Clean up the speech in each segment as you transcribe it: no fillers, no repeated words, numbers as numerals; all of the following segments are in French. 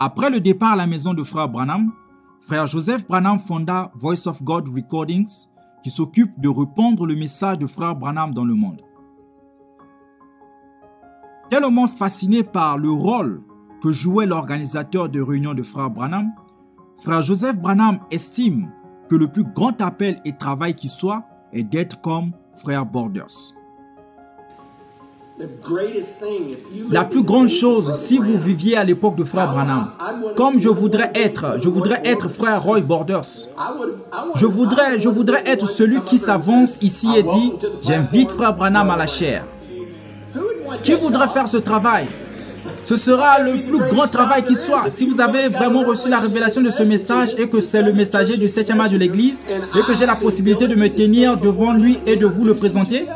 Après le départ à la maison de frère Branham, frère Joseph Branham fonda Voice of God Recordings, qui s'occupe de répandre le message de frère Branham dans le monde. Tellement fasciné par le rôle que jouait l'organisateur de réunions de frère Branham, frère Joseph Branham estime que le plus grand appel et travail qui soit est d'être comme frère Borders. La plus grande chose, si vous viviez à l'époque de frère Branham, comme je voudrais être frère Roy Borders. Je voudrais être celui qui s'avance ici et dit, j'invite frère Branham à la chaire. Qui voudrait faire ce travail? Ce sera le plus grand travail qui soit. Si vous avez vraiment reçu la révélation de ce message et que c'est le messager du 7e âge de l'Église et que j'ai la possibilité de me tenir devant lui et de vous le présenter,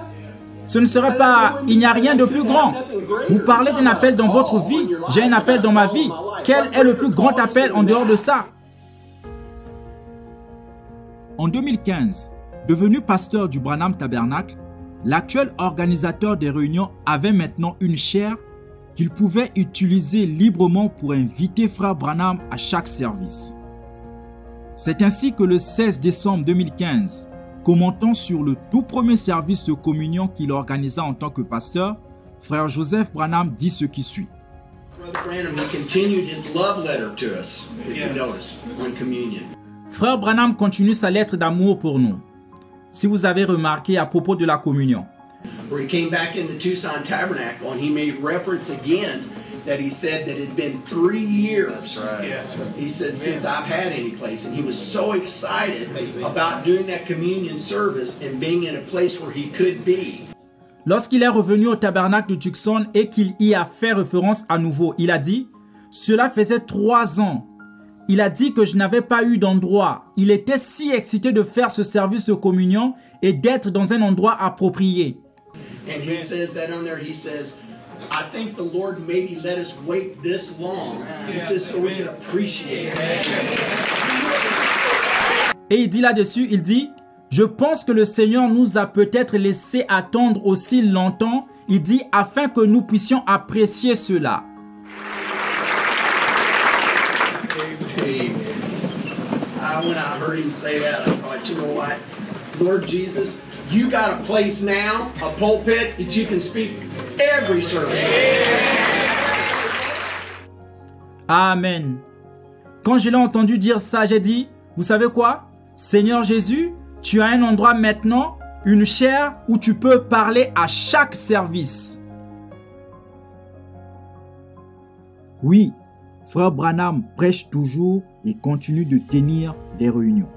ce ne serait pas... Il n'y a rien de plus grand. Vous parlez d'un appel dans votre vie. J'ai un appel dans ma vie. Quel est le plus grand appel en dehors de ça? En 2015, devenu pasteur du Branham Tabernacle, l'actuel organisateur des réunions avait maintenant une chaire qu'il pouvait utiliser librement pour inviter frère Branham à chaque service. C'est ainsi que le 16 décembre 2015, commentant sur le tout premier service de communion qu'il organisa en tant que pasteur, frère Joseph Branham dit ce qui suit. Frère Branham continue sa lettre d'amour pour nous. Si vous avez remarqué à propos de la communion, Where he came back in the Tucson Tabernacle and he made reference again that he said that it had been 3 years. That's right. Yes. He said since I've had any place, and he was so excited about doing that communion service and being in a place where he could be. Lorsqu'il est revenu au tabernacle de Tucson et qu'il y a fait référence à nouveau, il a dit, cela faisait 3 ans. Il a dit que je n'avais pas eu d'endroit. Il était si excité de faire ce service de communion et d'être dans un endroit approprié. And he says that on there, he says, I think the Lord maybe let us wait this long. He says so we can appreciate it. Et il dit là-dessus, il dit, je pense que le Seigneur nous a peut-être laissé attendre aussi longtemps. Il dit, afin que nous puissions apprécier cela. When I heard him say that, I thought, you know what, Lord Jesus, you got a place now, a pulpit that you can speak every service. Amen. Quand je l'ai entendu dire ça, j'ai dit, vous savez quoi? Seigneur Jésus, tu as un endroit maintenant, une chaire où tu peux parler à chaque service. Oui, frère Branham prêche toujours et continue de tenir des réunions.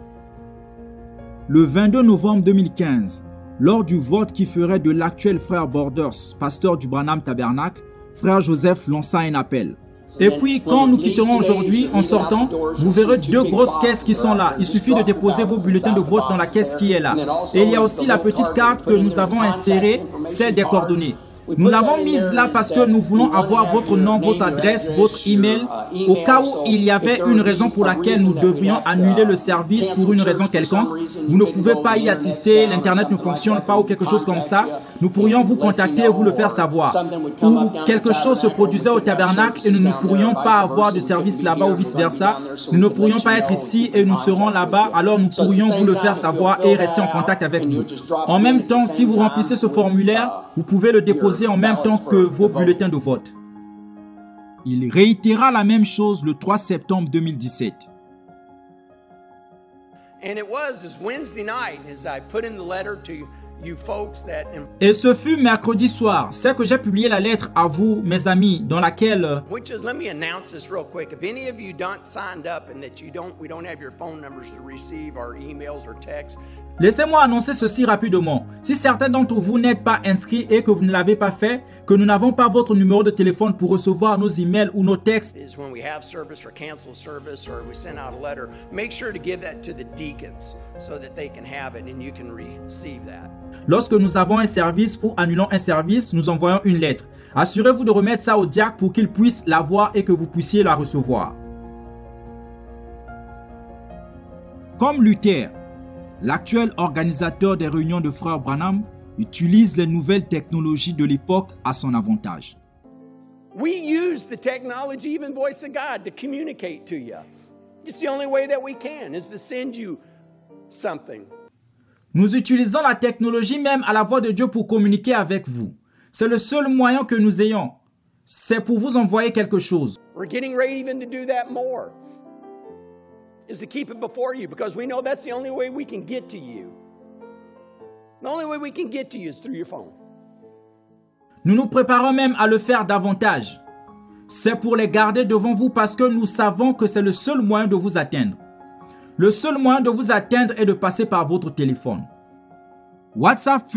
Le 22 novembre 2015, lors du vote qui ferait de l'actuel frère Borders, pasteur du Branham Tabernacle, frère Joseph lança un appel. Et puis, quand nous quitterons aujourd'hui, en sortant, vous verrez 2 grosses caisses qui sont là. Il suffit de déposer vos bulletins de vote dans la caisse qui est là. Et il y a aussi la petite carte que nous avons insérée, celle des coordonnées. Nous l'avons mise là parce que nous voulons avoir votre nom, votre adresse, votre email, au cas où il y avait une raison pour laquelle nous devrions annuler le service pour une raison quelconque. Vous ne pouvez pas y assister, l'internet ne fonctionne pas ou quelque chose comme ça. Nous pourrions vous contacter et vous le faire savoir. Ou quelque chose se produisait au tabernacle et nous ne pourrions pas avoir de service là-bas ou vice-versa. Nous ne pourrions pas être ici et nous serons là-bas, alors nous pourrions vous le faire savoir et rester en contact avec vous. En même temps, si vous remplissez ce formulaire, vous pouvez le déposer en même temps que vos bulletins de vote. Il réitéra la même chose le 3 septembre 2017. And it was Wednesday night as I put in the letter to you folks that. Et ce fut mercredi soir, c'est que j'ai publié la lettre à vous, mes amis, dans laquelle. Which is, let me announce this real quick. If any of you don't signed up and that we don't have your phone numbers to receive our emails or texts. Laissez-moi annoncer ceci rapidement. Si certains d'entre vous n'êtes pas inscrits et que vous ne l'avez pas fait, que nous n'avons pas votre numéro de téléphone pour recevoir nos emails ou nos textes, lorsque nous avons un service ou annulons un service, nous envoyons une lettre. Assurez-vous de remettre ça au diacre pour qu'il puisse la voir et que vous puissiez la recevoir. Comme Luther, l'actuel organisateur des réunions de frères Branham utilise les nouvelles technologies de l'époque à son avantage. We use the technology, even Voice of God, to communicate to you. It's the only way that we can, is to send you something. Nous utilisons la technologie même à la voix de Dieu pour communiquer avec vous. C'est le seul moyen que nous ayons. C'est pour vous envoyer quelque chose. We're getting ready even to do that more. Is to keep it before you, because we know that's the only way we can get to you. The only way we can get to you is through your phone. Nous nous préparons même à le faire davantage. C'est pour les garder devant vous parce que nous savons que c'est le seul moyen de vous atteindre. Le seul moyen de vous atteindre est de passer par votre téléphone. WhatsApp